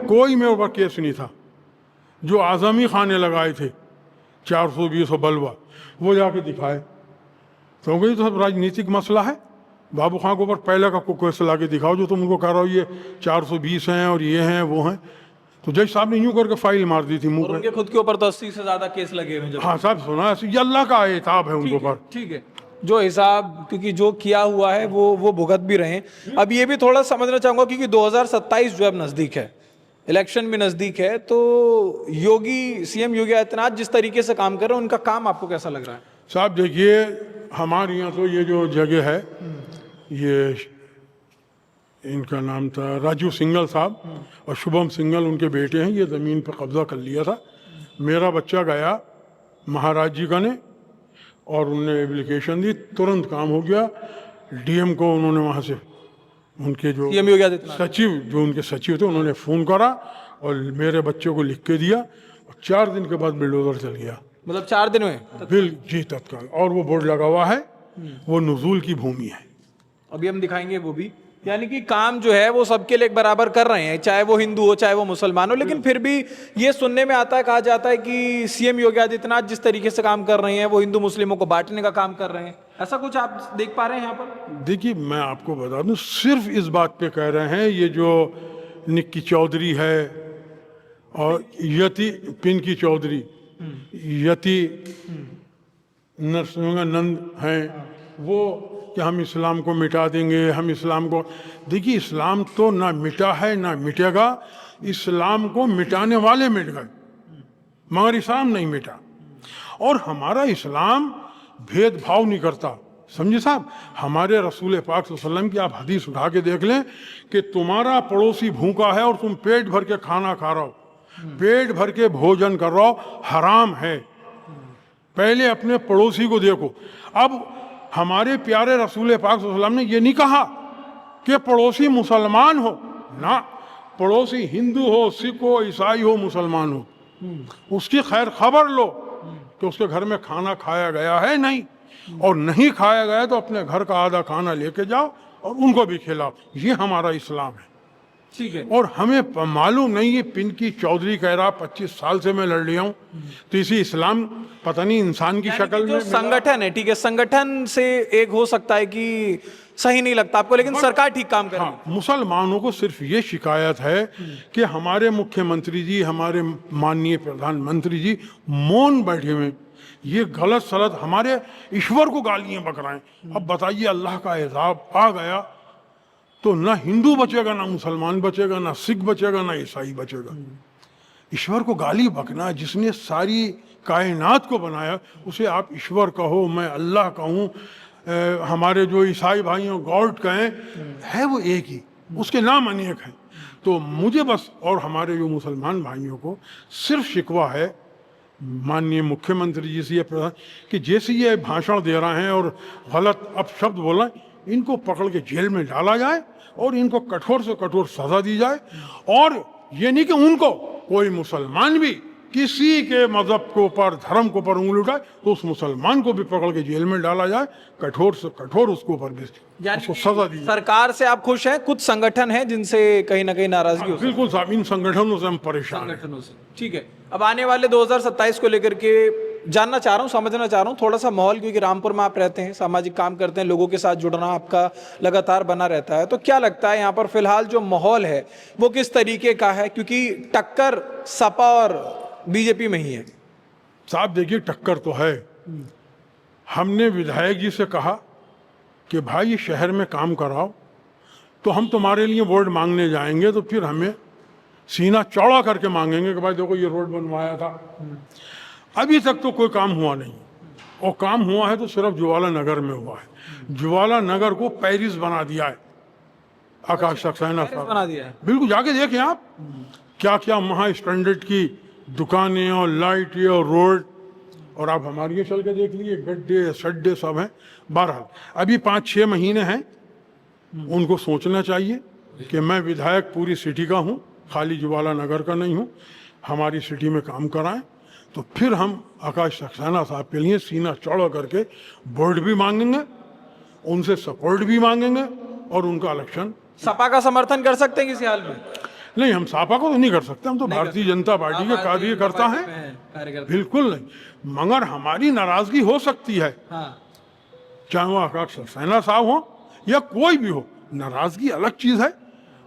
कोई मेरे ऊपर केस नहीं था। जो आज़मी खान ने लगाए थे 420 बलवा, वो जाके दिखाए, तो ये तो सब राजनीतिक मसला है। बाबू खान के ऊपर पहले का केस ला के दिखाओ जो तुम उनको कह रहे हो ये 420 हैं और ये हैं वो हैं। तो जज साहब ने यूं करके फाइल मार दी थी मुंह और पे। उनके खुद के ऊपर तो 80 से ज्यादा केस लगे हुए हैं। हाँ साहब सुना है, ये अल्लाह का एताब है उनके ऊपर। ठीक है, जो हिसाब, क्योंकि जो किया हुआ है वो भुगत भी रहे हैं। अब ये भी थोड़ा समझना चाहूंगा, क्योंकि 2027 जो अब नजदीक है, इलेक्शन भी नजदीक है, तो सीएम योगी आदित्यनाथ जिस तरीके से काम कर रहे हैं, उनका काम आपको कैसा लग रहा है? साहब देखिए, हमारे यहाँ तो ये जो जगह है, ये इनका नाम था राजू सिंघल साहब और शुभम सिंघल उनके बेटे हैं, ये ज़मीन पर कब्जा कर लिया था। मेरा बच्चा गया महाराज जी का ने और उन्होंने एप्लीकेशन दी, तुरंत काम हो गया। डीएम को उन्होंने वहाँ से उनके जो सीएम योगी आदित्यनाथ सचिव, जो उनके सचिव थे, उन्होंने फ़ोन करा और मेरे बच्चे को लिख के दिया और 4 दिन के बाद बिल्डोजर चल गया। मतलब 4 दिन में बिल जी तत्काल, और वो बोर्ड लगा हुआ है, वो नुज़ूल की भूमि है। अभी हम दिखाएंगे वो भी। यानी कि काम जो है वो सबके लिए एक बराबर कर रहे हैं, चाहे वो हिंदू हो चाहे वो मुसलमान हो। लेकिन फिर भी ये सुनने में आता है, कहा जाता है कि सीएम योगी आदित्यनाथ जिस तरीके से काम कर रहे हैं, वो हिंदू मुस्लिमों को बांटने का काम कर रहे हैं। ऐसा कुछ आप देख पा रहे हैं यहाँ पर? देखिए, मैं आपको बता दूं, सिर्फ इस बात पे कह रहे हैं, ये जो निक्की चौधरी है और यति पिंकी चौधरी, यति नरसिंहानंद हैं, वो कि हम इस्लाम को मिटा देंगे, हम इस्लाम को, देखिए इस्लाम तो ना मिटा है ना मिटेगा। इस्लाम को मिटाने वाले मिट गए, मगर इस्लाम नहीं मिटा। और हमारा इस्लाम भेदभाव नहीं करता, समझे साहब। हमारे रसूल पाक सल्लल्लाहु अलैहि वसल्लम की आप हदीस उठा के देख लें कि तुम्हारा पड़ोसी भूखा है और तुम पेट भर के खाना खा रहे हो, पेट भर के भोजन कर रहे हो, हराम है। पहले अपने पड़ोसी को देखो। अब हमारे प्यारे रसूल पाक सल्लल्लाहु अलैहि वसल्लम ने ये नहीं कहा कि पड़ोसी मुसलमान हो, ना, पड़ोसी हिंदू हो, सिख हो, ईसाई हो, मुसलमान हो, उसकी खैर खबर लो कि उसके घर में खाना खाया गया है नहीं, और नहीं खाया गया तो अपने घर का आधा खाना लेके जाओ और उनको भी खिलाओ। ये हमारा इस्लाम है। ठीक है। और हमें मालूम नहीं, ये पिंकी चौधरी कह रहा 25 साल से मैं लड़ रहा हूँ, तो इसी इस्लाम पता नहीं इंसान की शक्ल में जो संगठन है, ठीक है, संगठन से एक हो सकता है कि सही नहीं लगता आपको, लेकिन सरकार ठीक काम कर रही है। हाँ, मुसलमानों को सिर्फ ये शिकायत है कि हमारे मुख्यमंत्री जी, हमारे माननीय प्रधानमंत्री जी मौन बैठे हुए, ये गलत सलत हमारे ईश्वर को गालियां बक रहे हैं। अब बताइए, अल्लाह का एजाब आ गया तो ना हिंदू बचेगा, ना मुसलमान बचेगा, ना सिख बचेगा, ना ईसाई बचेगा। ईश्वर को गाली बकना, जिसने सारी कायनात को बनाया, उसे आप ईश्वर कहो, मैं अल्लाह कहूँ, हमारे जो ईसाई भाइयों गॉड कहें, है वो एक ही, उसके नाम अनेक हैं। तो मुझे बस और हमारे जो मुसलमान भाइयों को सिर्फ शिकवा है माननीय मुख्यमंत्री जी से, प्रधान, कि जैसे ये भाषण दे रहे हैं और गलत अपशब्द बोल रहे हैं, इनको पकड़ के जेल में डाला जाए और इनको कठोर से कठोर सजा दी जाए। और ये नहीं कि उनको कोई मुसलमान भी किसी के मजहब के ऊपर, धर्म के ऊपर उंगली उठाए तो उस मुसलमान को भी पकड़ के जेल में डाला जाए, कठोर से कठोर उसके ऊपर भी उसको सजा दी जाए। सरकार से आप खुश हैं? कुछ संगठन हैं जिनसे कहीं ना कहीं नाराजगी हो? बिल्कुल साहब, इन संगठनों से हम परेशान हैं। संगठनों से, ठीक है। अब आने वाले 2027 को लेकर के जानना चाह रहा हूँ, समझना चाह रहा हूँ थोड़ा सा माहौल, क्योंकि रामपुर में आप रहते हैं, सामाजिक काम करते हैं, लोगों के साथ जुड़ना आपका लगातार बना रहता है, तो क्या लगता है यहाँ पर फिलहाल जो माहौल है वो किस तरीके का है? क्योंकि टक्कर सपा और बीजेपी में ही है। साहब देखिए, टक्कर तो है। हमने विधायक जी से कहा कि भाई ये शहर में काम कराओ, तो हम तुम्हारे लिए वोट मांगने जाएंगे, तो फिर हमें सीना चौड़ा करके मांगेंगे कि भाई देखो ये रोड बनवाया था। अभी तक तो कोई काम हुआ नहीं, और काम हुआ है तो सिर्फ ज्वाला नगर में हुआ है। ज्वाला नगर को पेरिस बना दिया है आकाश सक्सेना साहब, बना दिया है। बिल्कुल, जाके देखें आप, क्या क्या वहाँ स्टैंडर्ड की दुकानें और लाइटें और रोड, और आप हमारे चल के देख लीजिए, गड्ढे सड्डे सब हैं। बहरहाल अभी 5-6 महीने हैं, उनको सोचना चाहिए कि मैं विधायक पूरी सिटी का हूँ, खाली ज्वाला नगर का नहीं हूँ, हमारी सिटी में काम कराएं, तो फिर हम आकाश सक्सेना साहब के लिए सीना चौड़ा करके वोट भी मांगेंगे, उनसे सपोर्ट भी मांगेंगे और उनका इलेक्शन। सपा का समर्थन कर सकते हैं किसी हाल में? नहीं, हम सापा को तो नहीं कर सकते, हम तो भारतीय जनता पार्टी के कार्यकर्ता हैं, कार्यकर्ता। बिल्कुल नहीं। मगर हमारी नाराजगी हो सकती है, हाँ, चाहे वो आकाश सक्सेना साहब हो या कोई भी हो, नाराजगी अलग चीज है,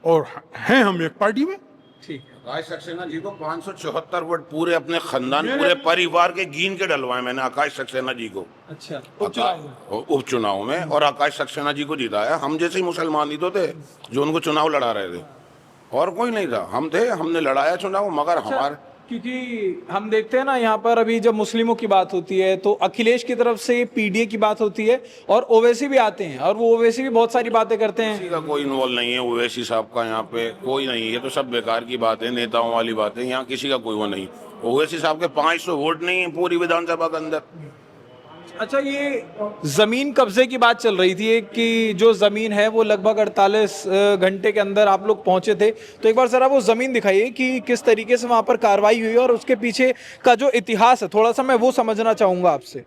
और हैं हम एक पार्टी में। ठीक है। आकाश सक्सेना जी को 574 वोट पूरे अपने खानदान, पूरे परिवार के गिन के डलवाए मैंने आकाश सक्सेना जी को अच्छा, उपचुनाव में। उपचुनाव में, और आकाश सक्सेना जी को जिताया। हम जैसे ही मुसलमान ही तो थे जो उनको चुनाव लड़ा रहे थे, और कोई नहीं था, हम थे, हमने लड़ाया चुनाव। मगर हमारे क्योंकि हम देखते हैं ना यहाँ पर अभी जब मुस्लिमों की बात होती है तो अखिलेश की तरफ से पीडीए की बात होती है और ओवैसी भी आते हैं, और वो ओवैसी भी बहुत सारी बातें करते हैं। किसी का कोई इन्वॉल्व नहीं है, ओवैसी साहब का यहाँ पे कोई नहीं है, ये तो सब बेकार की बात है, नेताओं वाली बात है। यहाँ किसी का कोई वो नहीं। ओवैसी साहब के 500 वोट नहीं है पूरी विधानसभा के अंदर। अच्छा, ये जमीन कब्जे की बात चल रही थी कि जो जमीन है वो लगभग 48 घंटे के अंदर आप लोग पहुंचे थे, तो एक बार जरा वो जमीन दिखाइए कि किस तरीके से वहां पर कार्रवाई हुई और उसके पीछे का जो इतिहास है थोड़ा सा मैं वो समझना चाहूंगा आपसे।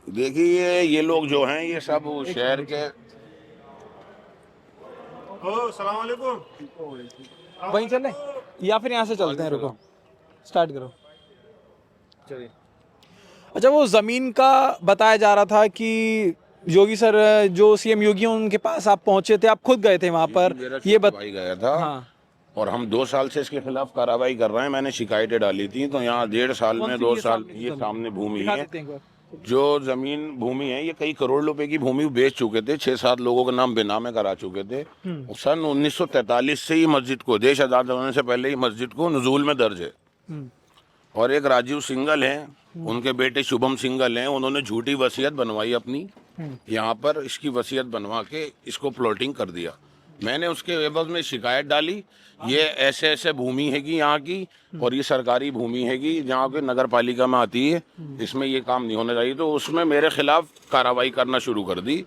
देखिए, ये लोग जो हैं ये सब शहर के वहीं चले या फिर यहाँ से चलते हैं, रुको स्टार्ट करो। चलिए। अच्छा, वो जमीन का बताया जा रहा था कि योगी सर, जो सीएम योगी हैं उनके पास आप पहुंचे थे, आप खुद गए थे वहां पर, ये भाई गया था। हाँ, और हम 2 साल से इसके खिलाफ कार्रवाई कर रहे हैं। मैंने शिकायतें डाली थी, तो यहाँ 1.5 साल में 2 साल ये सामने भूमि दिखा है, देते हैं एक बार। जो जमीन भूमि है, ये कई करोड़ रुपए की भूमि बेच चुके थे, 6-7 लोगों के नाम बेनामे करा चुके थे। सन 1943 से ही मस्जिद को, देश आजाद होने से पहले ही मस्जिद को नजूल में दर्ज है। और एक राजीव सिंघल हैं, उनके बेटे शुभम सिंघल हैं, उन्होंने झूठी वसीयत बनवाई अपनी, यहाँ पर इसकी वसीयत बनवा के इसको प्लॉटिंग कर दिया। मैंने उसके एवज में शिकायत डाली, ये ऐसे ऐसे भूमि हैगी यहाँ की, और ये सरकारी भूमि हैगी जहाँ के नगर पालिका में आती है, इसमें ये काम नहीं होना चाहिए। तो उसमें मेरे खिलाफ कार्रवाई करना शुरू कर दी।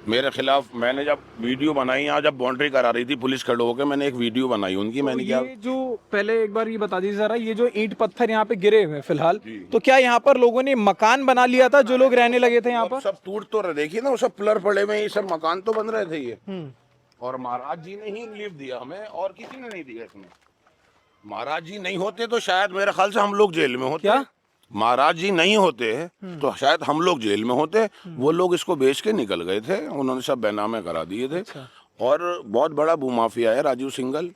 मेरे खिलाफ मैंने जब वीडियो बनाई, यहाँ जब बाउंड्री करा रही थी पुलिस खड़े होकर, मैंने एक वीडियो बनाई उनकी। मैंने क्या, ये जो पहले एक बार ये बता दीजिए जरा, ये जो ईंट पत्थर यहाँ पे गिरे हुए हैं फिलहाल, तो क्या यहाँ पर लोगों ने मकान बना लिया था जो लोग रहने लगे थे यहाँ पर? सब टूट तो रहे, देखिए ना, वो सब पिलर पड़े हुए, ये सब मकान तो बन रहे थे ये। और महाराज जी ने ही रिलीफ दिया हमें, और किसी ने नहीं दिया इसमें। महाराज जी नहीं होते तो शायद मेरे ख्याल से हम लोग जेल में होते। क्या? महाराज जी नहीं होते तो शायद हम लोग जेल में होते। वो लोग इसको बेच के निकल गए थे, उन्होंने सब बेनामे करा दिए थे। और बहुत बड़ा भूमाफिया है राजीव सिंघल,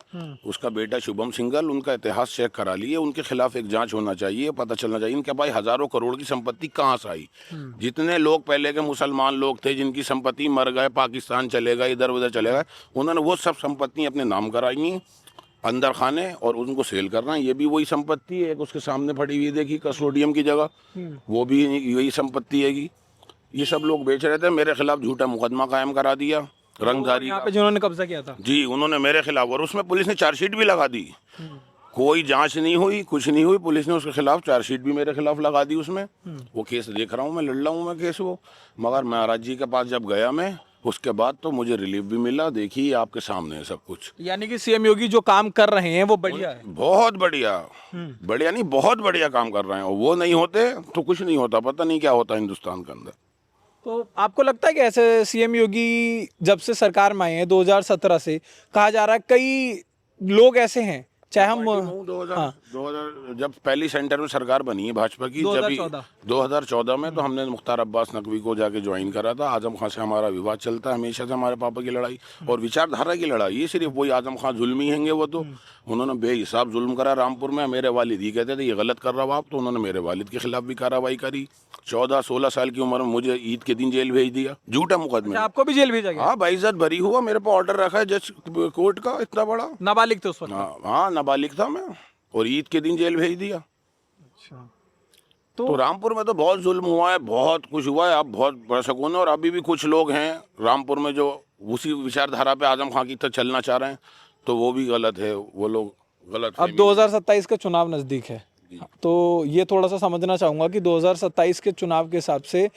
उसका बेटा शुभम सिंघल। उनका इतिहास चेक करा लिए, उनके खिलाफ एक जांच होना चाहिए, पता चलना चाहिए इनके भाई हजारों करोड़ की संपत्ति कहाँ से आई। जितने लोग पहले के मुसलमान लोग थे जिनकी संपत्ति मर गए, पाकिस्तान चले गए, इधर उधर चले गए, उन्होंने वो सब संपत्ति अपने नाम कराई हैं, अंदर खाने, और उनको सेल करना है। ये भी वही संपत्ति है, एक उसके सामने पड़ी हुई देखी कस्टोडियम की जगह, वो भी यही संपत्ति है। ये सब लोग बेच रहे थे, मेरे खिलाफ झूठा मुकदमा कायम करा दिया रंगदारी यहाँ पे जिन्होंने कब्जा किया था जी, उन्होंने मेरे खिलाफ, और उसमें पुलिस ने चार्जशीट भी लगा दी। कोई जांच नहीं हुई, कुछ नहीं हुई, पुलिस ने उसके खिलाफ चार्जशीट भी मेरे खिलाफ लगा दी उसमें। वो केस देख रहा हूँ मैं, लड़ रहा हूँ मैं केस वो। मगर महाराज जी के पास जब गया मैं, उसके बाद तो मुझे रिलीफ भी मिला। देखिए आपके सामने है सब कुछ। यानी कि सीएम योगी जो काम कर रहे हैं वो बढ़िया है, बहुत बढ़िया, बढ़िया नहीं, बहुत बढ़िया काम कर रहे हैं। और वो नहीं होते तो कुछ नहीं होता, पता नहीं क्या होता हिंदुस्तान के अंदर। तो आपको लगता है कि ऐसे सीएम योगी जब से सरकार में आए हैं 2017 से, कहा जा रहा है कई लोग ऐसे हैं, चाहे हम 2000 जब पहली सेंटर में सरकार बनी है भाजपा की, जब 2014 में, तो हमने मुख्तार अब्बास नकवी को जाके ज्वाइन करा था। आजम खान से हमारा विवाद चलता है हमेशा से, हमारे पापा की लड़ाई और विचारधारा की लड़ाई। ये सिर्फ वही आजम खान जुल्मी हैंगे, वो तो उन्होंने बेहिसाब जुल्म करा रामपुर में। मेरे वालिद ही कहते थे ये गलत कर रहा हो आप, तो उन्होंने मेरे वालिद के खिलाफ भी कार्रवाई करी। 14-16 साल की उम्र में मुझे ईद के दिन जेल भेज दिया, झूठा मुकदमे। आपको भी जेल भेजा गया? हाँ, बाइज्जत भरी हुआ, मेरे पर ऑर्डर रखा है जज कोर्ट का, इतना बड़ा। नाबालिग थे उस वक्त? हाँ, नाबालिग था मैं, और ईद के दिन जेल भेज दिया। अच्छा, तो रामपुर में तो बहुत जुल्म हुआ है, बहुत कुछ हुआ है। आप बहुत बड़ा सकून है। और अभी भी कुछ लोग हैं रामपुर में जो उसी विचारधारा पे आजम खान की तरह चलना चाह रहे हैं, तो वो भी गलत है, वो लोग गलत। अब 2027 का चुनाव नजदीक है, तो ये थोड़ा सा समझना चाहूंगा कि 2027 के चुनाव के हिसाब से,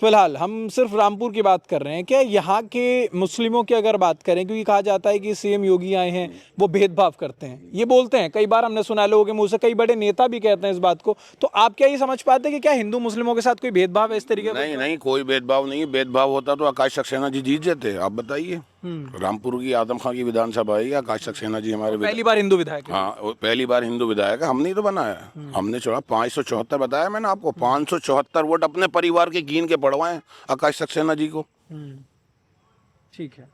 फिलहाल हम सिर्फ रामपुर की बात कर रहे हैं, क्या यहाँ के मुस्लिमों की अगर बात करें, क्योंकि कहा जाता है कि सीएम योगी आए हैं वो भेदभाव करते हैं, ये बोलते हैं, कई बार हमने सुना है लोगों के मुंह से, कई बड़े नेता भी कहते हैं इस बात को, तो आप क्या ये समझ पाते हैं कि क्या हिंदू मुस्लिमों के साथ कोई भेदभाव है इस तरीके का? नहीं, कोई भेदभाव नहीं है। भेदभाव होता तो आकाश सक्सेना जी जीत जाते, आप बताइए। रामपुर की आदम खां की विधानसभा है, आकाश सक्सेना जी हमारे पहली बार हिंदू विधायक है। हाँ, वो पहली बार हिंदू विधायक है, हमने ही तो बनाया। हमने चुना 574 बताया मैंने आपको, 574 वोट अपने परिवार के गिन के पड़वाए आकाश सक्सेना जी को। ठीक है,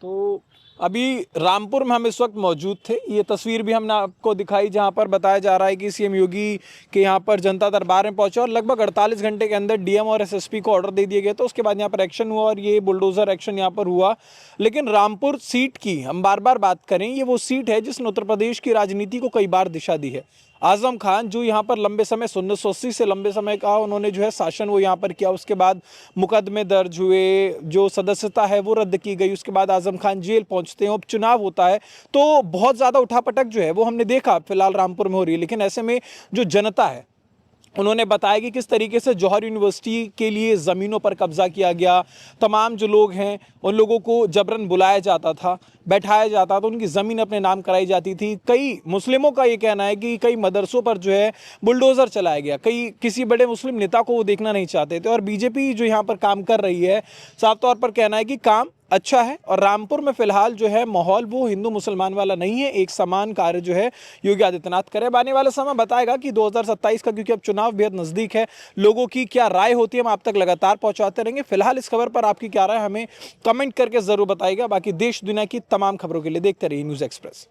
तो अभी रामपुर में हम इस वक्त मौजूद थे। ये तस्वीर भी हमने आपको दिखाई जहां पर बताया जा रहा है कि सीएम योगी के यहाँ पर जनता दरबार में पहुंचे और लगभग 48 घंटे के अंदर डीएम और एसएसपी को ऑर्डर दे दिए गए। तो उसके बाद यहाँ पर एक्शन हुआ और ये बुलडोजर एक्शन यहाँ पर हुआ। लेकिन रामपुर सीट की हम बार बार बात करें, ये वो सीट है जिसने उत्तर प्रदेश की राजनीति को कई बार दिशा दी है। आजम खान जो यहाँ पर लंबे समय 1980 से लंबे समय का उन्होंने जो है शासन वो यहाँ पर किया। उसके बाद मुकदमे दर्ज हुए, जो सदस्यता है वो रद्द की गई। उसके बाद आजम खान जेल पहुंचते हैं, उपचुनाव होता है, तो बहुत ज़्यादा उठापटक जो है वो हमने देखा फिलहाल रामपुर में हो रही है। लेकिन ऐसे में जो जनता है उन्होंने बताया कि किस तरीके से जौहर यूनिवर्सिटी के लिए ज़मीनों पर कब्जा किया गया। तमाम जो लोग हैं उन लोगों को जबरन बुलाया जाता था, बैठाया जाता था, उनकी ज़मीन अपने नाम कराई जाती थी। कई मुस्लिमों का ये कहना है कि कई मदरसों पर जो है बुलडोज़र चलाया गया। कई किसी बड़े मुस्लिम नेता को वो देखना नहीं चाहते थे। और बीजेपी जो यहाँ पर काम कर रही है, साफ तौर पर कहना है कि काम अच्छा है। और रामपुर में फिलहाल जो है माहौल वो हिंदू मुसलमान वाला नहीं है, एक समान कार्य जो है योगी आदित्यनाथ करे। अब आने वाला समय बताएगा कि 2027 का, क्योंकि अब चुनाव बेहद नज़दीक है, लोगों की क्या राय होती है हम आप तक लगातार पहुंचाते रहेंगे। फिलहाल इस खबर पर आपकी क्या राय हमें कमेंट करके ज़रूर बताइएगा। बाकी देश दुनिया की तमाम खबरों के लिए देखते रहिए न्यूज़ एक्सप्रेस।